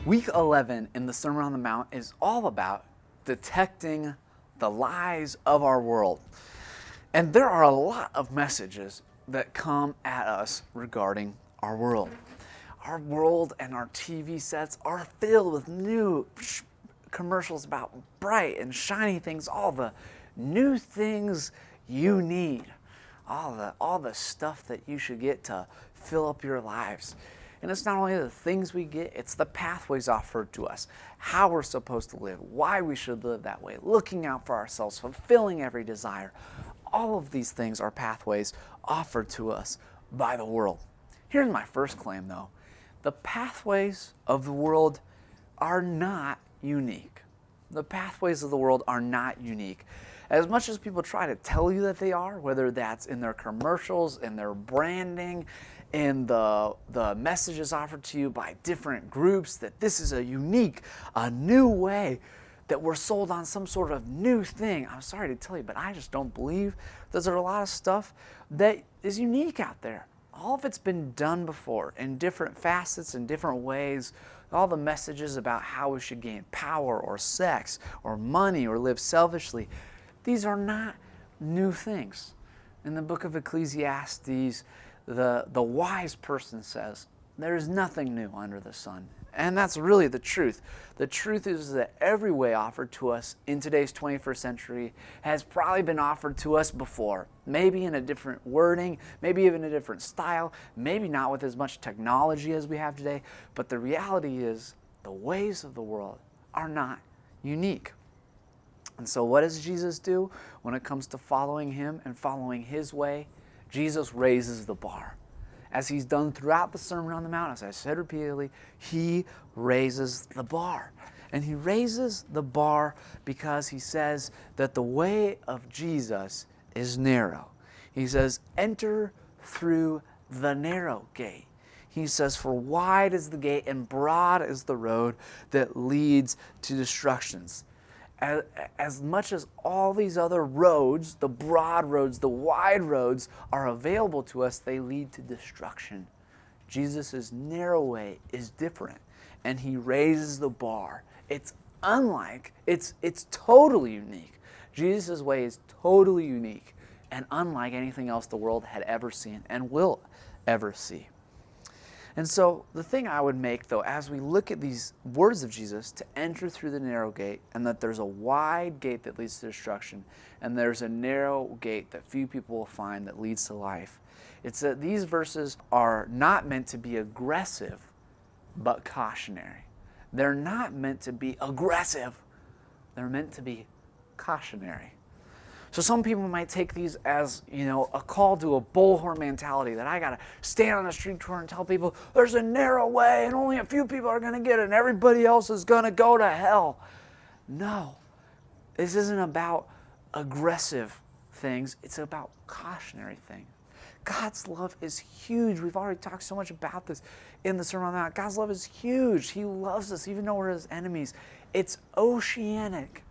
Week 11 in the Sermon on the Mount is all about detecting the lies of our world. And there are a lot of messages that come at us regarding our world. Our world and our TV sets are filled with new commercials about bright and shiny things, all the new things you need, all the stuff that you should get to fill up your lives. And it's not only the things we get, it's the pathways offered to us, how we're supposed to live, why we should live that way, looking out for ourselves, fulfilling every desire. All of these things are pathways offered to us by the world. Here's my first claim, though. The pathways of the world are not unique. The pathways of the world are not unique. As much as people try to tell you that they are, whether that's in their commercials, in their branding, in the messages offered to you by different groups, that this is a unique, a new way, that we're sold on some sort of new thing. I'm sorry to tell you, but I just don't believe there's a lot of stuff that is unique out there. All of it's been done before in different facets, in different ways. All the messages about how we should gain power or sex or money or live selfishly, these are not new things. In the book of Ecclesiastes, the wise person says, there is nothing new under the sun. And that's really the truth. The truth is that every way offered to us in today's 21st century has probably been offered to us before. Maybe in a different wording, maybe even a different style, maybe not with as much technology as we have today. But the reality is the ways of the world are not unique. And so what does Jesus do when it comes to following him and following his way? Jesus raises the bar. As he's done throughout the Sermon on the Mount, as I said repeatedly, he raises the bar. And he raises the bar because he says that the way of Jesus is narrow. He says, enter through the narrow gate. He says, for wide is the gate and broad is the road that leads to destructions. As much as all these other roads, the broad roads, the wide roads, are available to us, they lead to destruction. Jesus' narrow way is different, and he raises the bar. It's unlike, it's totally unique. Jesus' way is totally unique and unlike anything else the world had ever seen and will ever see. And so the thing I would make, though, as we look at these words of Jesus, to enter through the narrow gate, and that there's a wide gate that leads to destruction, and there's a narrow gate that few people will find that leads to life, it's that these verses are not meant to be aggressive, but cautionary. They're not meant to be aggressive. They're meant to be cautionary. So some people might take these as, a call to a bullhorn mentality, that I got to stand on a street corner and tell people there's a narrow way and only a few people are going to get it and everybody else is going to go to hell. No, this isn't about aggressive things. It's about cautionary things. God's love is huge. We've already talked so much about this in the Sermon on the Mount. God's love is huge. He loves us even though we're his enemies. It's oceanic.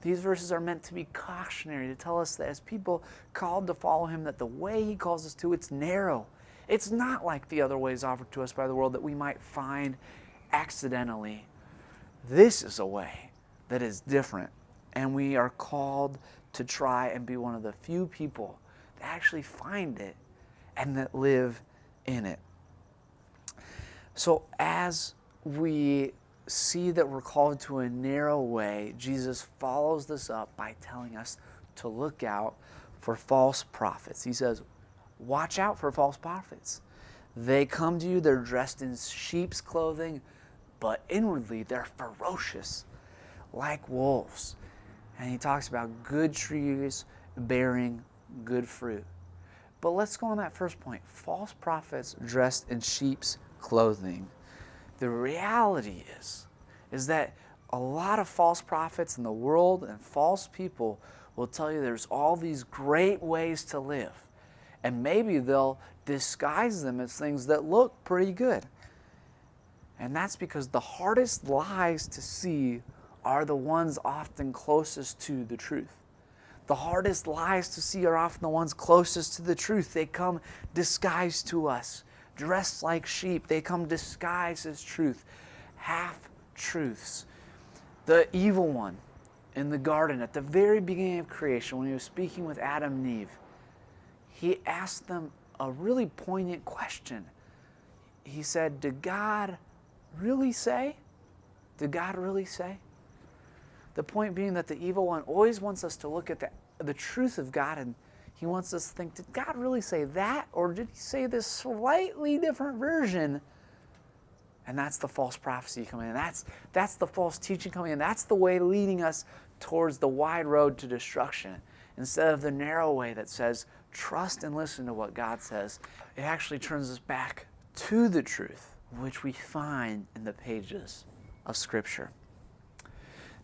These verses are meant to be cautionary, to tell us that as people called to follow him, that the way he calls us to, it's narrow. It's not like the other ways offered to us by the world that we might find accidentally. This is a way that is different, and we are called to try and be one of the few people that actually find it and that live in it. So as we see that we're called to a narrow way, Jesus follows this up by telling us to look out for false prophets. He says, watch out for false prophets. They come to you, they're dressed in sheep's clothing, but inwardly they're ferocious, like wolves. And he talks about good trees bearing good fruit. But let's go on that first point. False prophets dressed in sheep's clothing. The reality is that a lot of false prophets in the world and false people will tell you there's all these great ways to live. And maybe they'll disguise them as things that look pretty good. And that's because the hardest lies to see are the ones often closest to the truth. The hardest lies to see are often the ones closest to the truth. They come disguised to us, dressed like sheep. They come disguised as truth. half-truths. The evil one in the garden at the very beginning of creation, when he was speaking with Adam and Eve, he asked them a really poignant question. He said, did God really say? Did God really say? The point being that the evil one always wants us to look at the truth of God, and he wants us to think, did God really say that? Or did he say this slightly different version? And that's the false prophecy coming in. That's the false teaching coming in. That's the way leading us towards the wide road to destruction, instead of the narrow way that says, trust and listen to what God says. It actually turns us back to the truth, which we find in the pages of Scripture.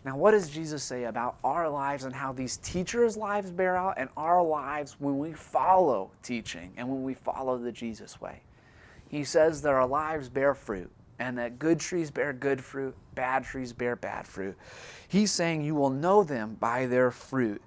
Now, what does Jesus say about our lives and how these teachers' lives bear out, and our lives when we follow teaching and when we follow the Jesus way? He says that our lives bear fruit, and that good trees bear good fruit, bad trees bear bad fruit. He's saying you will know them by their fruit.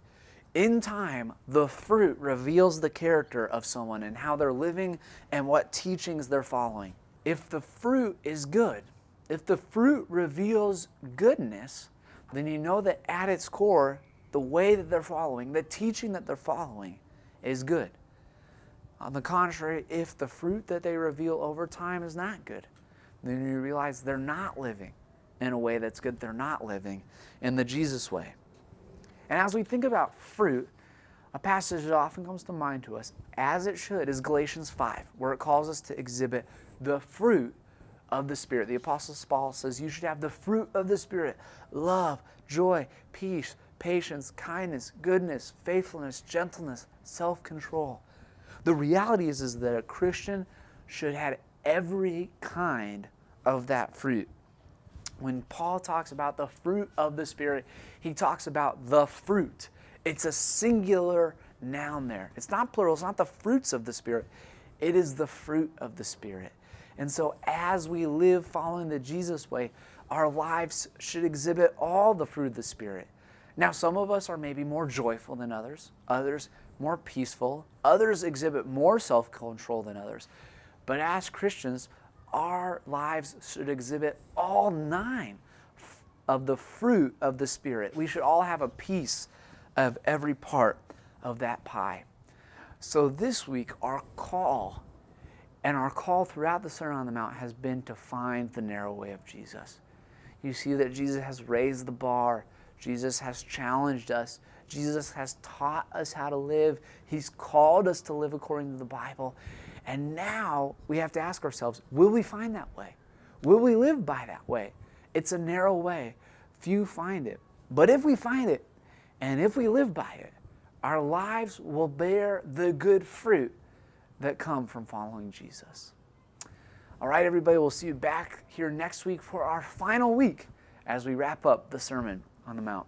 In time, the fruit reveals the character of someone and how they're living and what teachings they're following. If the fruit is good, if the fruit reveals goodness, then you know that at its core, the way that they're following, the teaching that they're following is good. On the contrary, if the fruit that they reveal over time is not good, then you realize they're not living in a way that's good. They're not living in the Jesus way. And as we think about fruit, a passage that often comes to mind to us, as it should, is Galatians 5, where it calls us to exhibit the fruit of the Spirit. The Apostle Paul says you should have the fruit of the Spirit: love, joy, peace, patience, kindness, goodness, faithfulness, gentleness, self-control. The reality is that a Christian should have every kind of that fruit. When Paul talks about the fruit of the Spirit, he talks about the fruit. It's a singular noun there. It's not plural. It's not the fruits of the Spirit. It is the fruit of the Spirit. And so as we live following the Jesus way, our lives should exhibit all the fruit of the Spirit. Now, some of us are maybe more joyful than others more peaceful, others exhibit more self-control than others. But as Christians, our lives should exhibit all 9 of the fruit of the Spirit. We should all have a piece of every part of that pie. So this week, our call throughout the Sermon on the Mount has been to find the narrow way of Jesus. You see that Jesus has raised the bar. Jesus has challenged us. Jesus has taught us how to live. He's called us to live according to the Bible. And now we have to ask ourselves, will we find that way? Will we live by that way? It's a narrow way. Few find it. But if we find it, and if we live by it, our lives will bear the good fruit that come from following Jesus. All right, everybody, we'll see you back here next week for our final week as we wrap up the Sermon on the Mount.